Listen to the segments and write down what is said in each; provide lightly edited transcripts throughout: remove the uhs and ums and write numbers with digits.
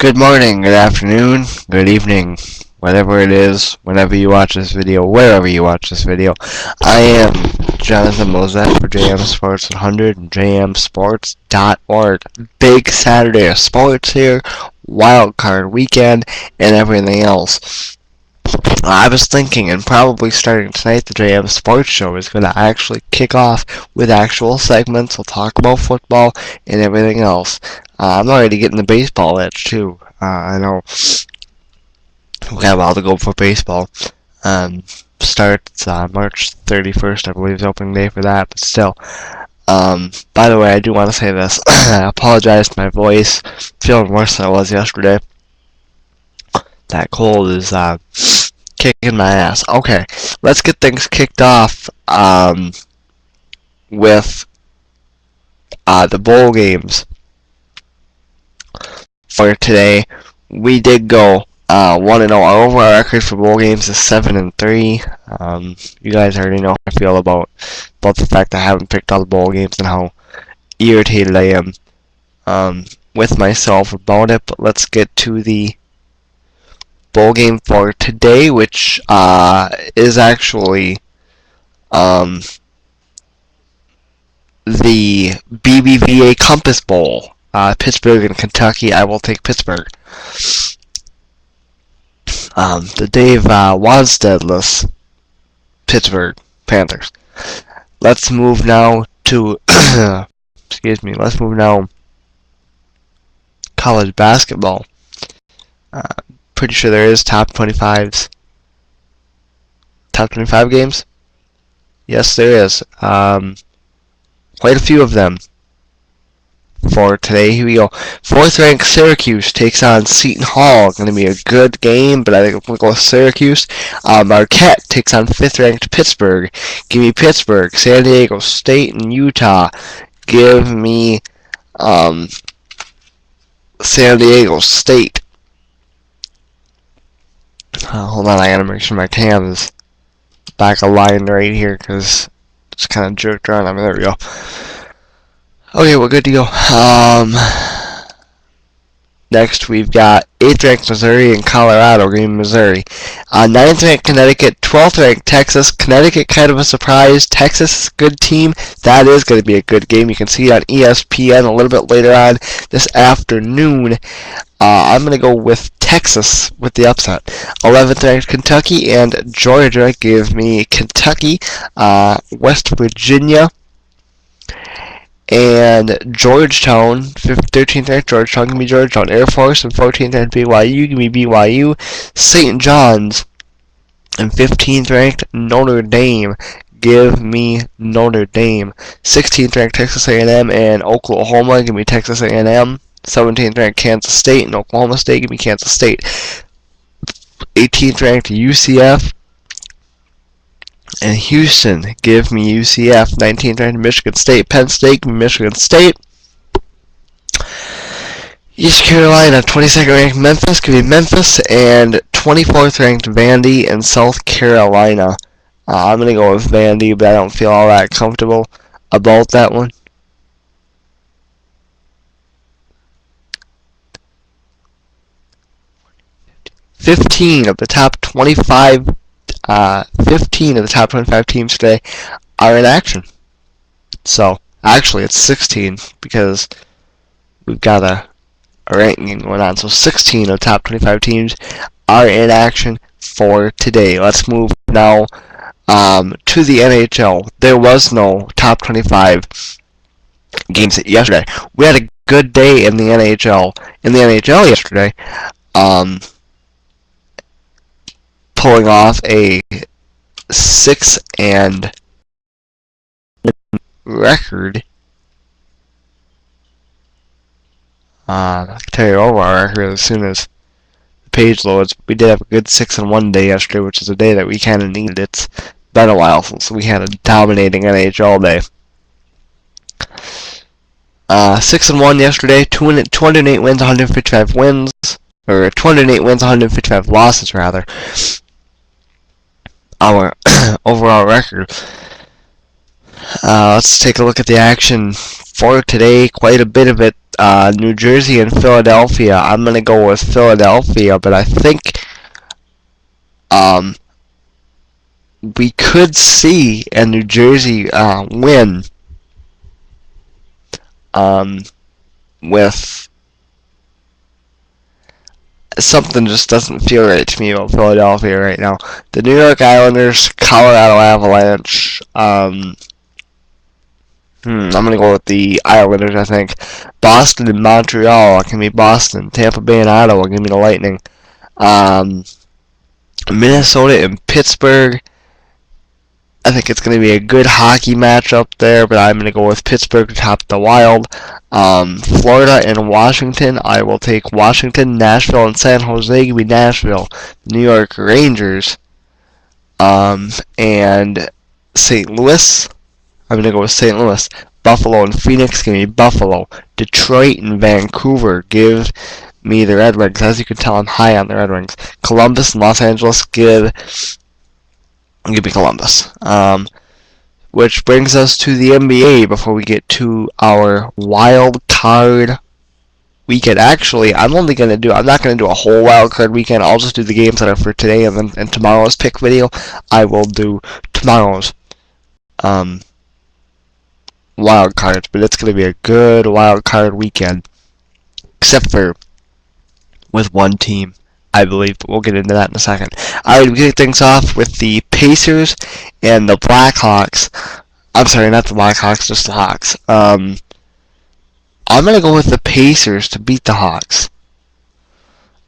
Good morning, good afternoon, good evening, whatever it is, whenever you watch this video, wherever you watch this video. I am Jonathan Mozet for JM Sports 100 and jmsports.org. Big Saturday of sports here, wild card weekend, and everything else. I was thinking, and probably starting tonight, the JM Sports Show is going to actually kick off with actual segments. We'll talk about football and everything else. I'm already getting the baseball itch, too. I know we got a while to go for baseball. Starts March 31st, I believe, is opening day for that, but still. By the way, I do want to say this. I apologize for my voice. Feeling worse than I was yesterday. That cold is kicking my ass. Okay, let's get things kicked off with the bowl games for today. We did go 1-0. Our overall record for bowl games is 7-3. You guys already know how I feel about the fact that I haven't picked all the bowl games and how irritated I am with myself about it. But let's get to the bowl game for today, which is actually the BBVA Compass Bowl. Pittsburgh and Kentucky. I will take Pittsburgh. The Dave Wansteadless Pittsburgh Panthers. Let's move now to excuse me. Let's move now college basketball. Pretty sure there is top 25 games. Yes, there is. Quite a few of them for today. Here we go. 4th ranked Syracuse takes on Seton Hall. Going to be a good game, but I think we'll go with Syracuse. Marquette takes on 5th ranked Pittsburgh. Give me Pittsburgh. San Diego State and Utah. Give me San Diego State. Hold on, I gotta make sure my cam is back aligned right here because it's kind of jerked around. I mean, there we go. Okay, we're good to go. Next, we've got 8th ranked Missouri and Colorado. Green, Missouri. 9th ranked Connecticut, 12th ranked Texas. Connecticut, kind of a surprise. Texas, good team. That is going to be a good game. You can see it on ESPN a little bit later on this afternoon. I'm going to go with Texas with the upset. 11th ranked Kentucky and Georgia. Give me Kentucky. West Virginia and Georgetown. 13th ranked Georgetown. Give me Georgetown. Air Force and 14th ranked BYU. Give me BYU. St. John's and 15th ranked Notre Dame. Give me Notre Dame. 16th ranked Texas A&M and Oklahoma. Give me Texas A&M. 17th ranked Kansas State and Oklahoma State. Give me Kansas State. 18th ranked UCF and Houston. Give me UCF. 19th ranked Michigan State. Penn State. Give me Michigan State. East Carolina. 22nd ranked Memphis. Give me Memphis. And 24th ranked Vandy and South Carolina. I'm going to go with Vandy, but I don't feel all that comfortable about that one. 15 of the top 25 teams today are in action. So, actually it's 16 because we've got a ranking going on. So 16 of the top 25 teams are in action for today. Let's move now to the NHL. There was no top 25 games yesterday. We had a good day in the NHL. In the NHL yesterday, pulling off a 6-and record. I can tell you over our record as soon as the page loads. We did have a good 6-1 day yesterday, which is a day that we kind of needed. It's been a while since we had a dominating NHL day. 6-1 yesterday. 208 wins, 155 wins, or 208 wins, 155 losses rather. Our overall record. Let's take a look at the action for today. Quite a bit of it New Jersey and Philadelphia. I'm gonna go with Philadelphia, but I think we could see a New Jersey win with something just doesn't feel right to me about Philadelphia right now. The New York Islanders, Colorado Avalanche. I'm gonna go with the Islanders. I think Boston and Montreal. Give me Boston. Tampa Bay and Ottawa. Give me the Lightning. Minnesota and Pittsburgh. I think it's going to be a good hockey matchup there, but I'm going to go with Pittsburgh to top the Wild. Florida and Washington, I will take Washington. Nashville and San Jose, give me Nashville. New York Rangers and St. Louis, I'm going to go with St. Louis. Buffalo and Phoenix, give me Buffalo. Detroit and Vancouver, give me the Red Wings. As you can tell, I'm high on the Red Wings. Columbus and Los Angeles, give me Columbus. Which brings us to the NBA before we get to our wild card weekend. Actually, I'm not going to do a whole wild card weekend. I'll just do the games that are for today, and then tomorrow's pick video, I will do tomorrow's wild cards. But it's going to be a good wild card weekend, except for with one team, I believe, but we'll get into that in a second. Alright, we kick things off with the Pacers and the Blackhawks. I'm sorry, not the Blackhawks, just the Hawks. I'm going to go with the Pacers to beat the Hawks.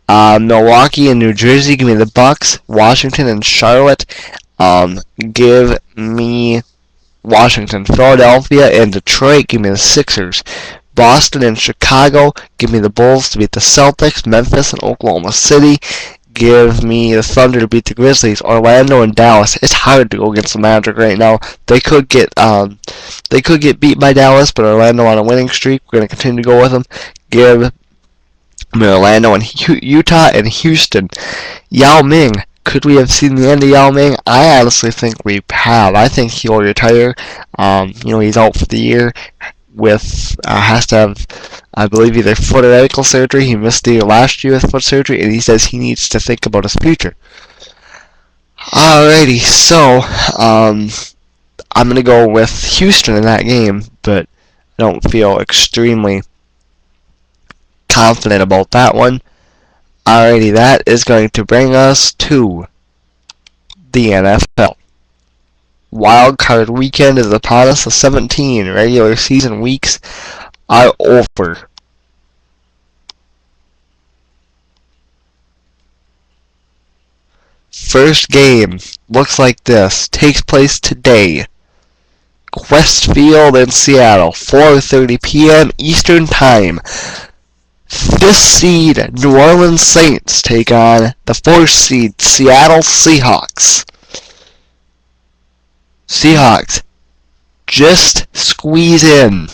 Milwaukee and New Jersey, give me the Bucks. Washington and Charlotte, give me Washington. Philadelphia and Detroit, give me the Sixers. Boston and Chicago, give me the Bulls to beat the Celtics. Memphis and Oklahoma City, give me the Thunder to beat the Grizzlies. Orlando and Dallas, it's hard to go against the Magic right now. They could get beat by Dallas, but Orlando on a winning streak. We're going to continue to go with them. Give me Orlando and Utah and Houston. Yao Ming, could we have seen the end of Yao Ming? I honestly think we have. I think he'll retire. He's out for the year. Has to have, I believe, either foot or ankle surgery. He missed the year last year with foot surgery, and he says he needs to think about his future. Alrighty, so I'm going to go with Houston in that game, but I don't feel extremely confident about that one. Alrighty, that is going to bring us to the NFL. Wild card weekend is upon us. The 17 regular season weeks are over. First game looks like this. Takes place today. Westfield in Seattle, 4:30 p.m. Eastern Time. 5th seed New Orleans Saints take on the 4th seed Seattle Seahawks. Seahawks just squeeze in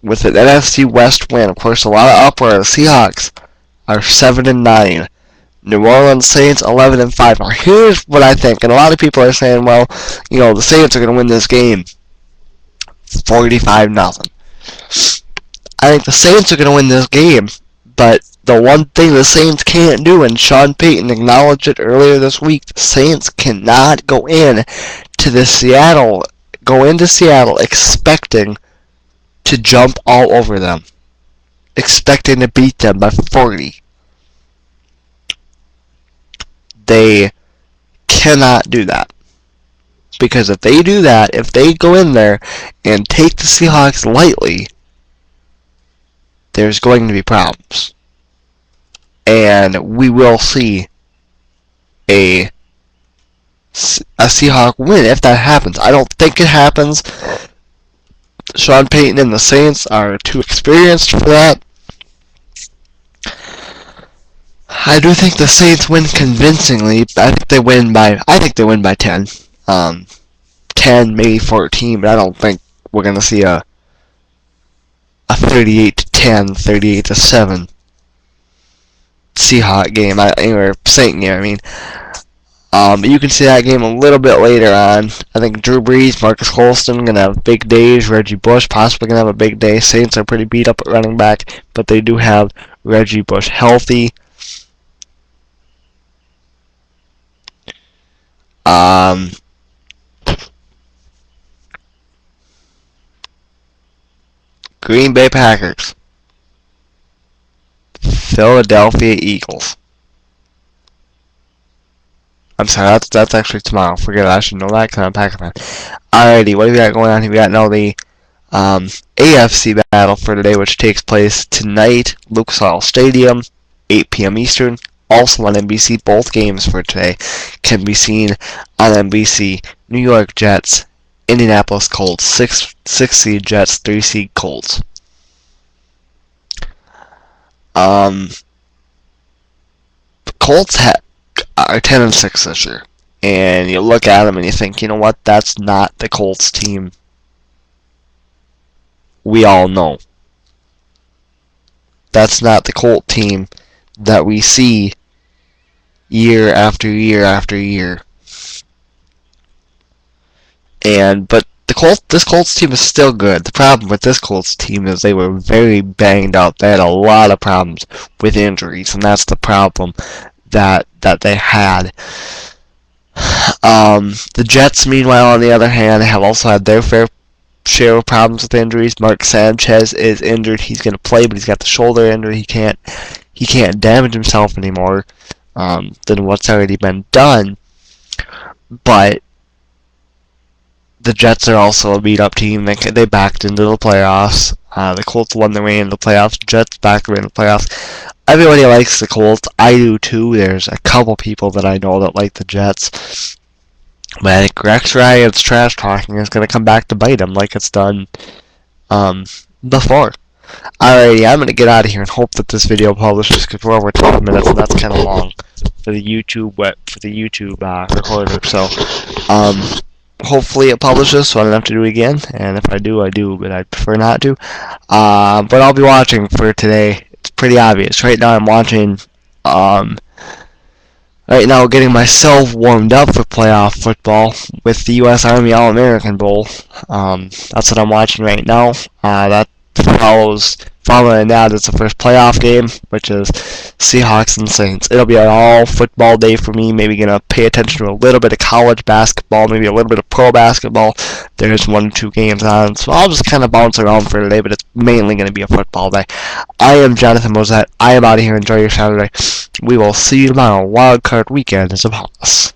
with an NFC West win. Of course, a lot of uproar. The Seahawks are 7-9. New Orleans Saints 11-5. Now, here's what I think, and a lot of people are saying, well, the Saints are going to win this game 45-0. I think the Saints are going to win this game, but the one thing the Saints can't do, and Sean Payton acknowledged it earlier this week, the Saints cannot go into Seattle expecting to jump all over them, expecting to beat them by 40. They cannot do that. Because if they do that, if they go in there and take the Seahawks lightly, there's going to be problems. And we will see a Seahawk win if that happens. I don't think it happens. Sean Payton and the Saints are too experienced for that. I do think the Saints win convincingly. I think they win by 10. 10, maybe 14, but I don't think we're going to see a 38-10, 38-7 Seahawk game, or Saint game, You can see that game a little bit later on. I think Drew Brees, Marcus Colston gonna have big days. Reggie Bush possibly gonna have a big day. Saints are pretty beat up at running back, but they do have Reggie Bush healthy. Green Bay Packers, Philadelphia Eagles. I'm sorry, that's actually tomorrow. Forget it. I should know that because I'm a Packer fan. Alrighty, what do we got going on here? We got now the AFC battle for today, which takes place tonight, Lucas Oil Stadium, 8 p.m. Eastern. Also on NBC. Both games for today can be seen on NBC. New York Jets, Indianapolis Colts, 6 seed Jets, 3 seed Colts. The Colts are 10-6 this year, and you look at them and you think, you know what? That's not the Colts team we all know. That's not the Colt team that we see year after year after year. But this Colts team is still good. The problem with this Colts team is they were very banged up. They had a lot of problems with injuries, and that's the problem that they had. The Jets, meanwhile, on the other hand, have also had their fair share of problems with injuries. Mark Sanchez is injured. He's going to play, but he's got the shoulder injury. He can't damage himself anymore than what's already been done. But the Jets are also a beat-up team. They backed into the playoffs. The Colts won their way into the playoffs. Jets backed their way into the playoffs. Everybody likes the Colts. I do too. There's a couple people that I know that like the Jets. But I think Rex Ryan's trash talking is going to come back to bite him like it's done before. Alrighty, I'm going to get out of here and hope that this video publishes because we're over 12 minutes and that's kind of long for the YouTube recorder. So, hopefully it publishes so I don't have to do it again. And if I do, I do, but I'd prefer not to. But I'll be watching for today. It's pretty obvious. Right now I'm watching, right now getting myself warmed up for playoff football with the U.S. Army All-American Bowl. That's what I'm watching right now. That following that is the first playoff game, which is Seahawks and Saints. It'll be an all football day for me. Maybe gonna pay attention to a little bit of college basketball, maybe a little bit of pro basketball. There's 1 or 2 games on, so I'll just kind of bounce around for today, but it's mainly gonna be a football day. I am Jonathan Mosette. I am out of here. Enjoy your Saturday. We will see you tomorrow. Wild Card Weekend is upon us.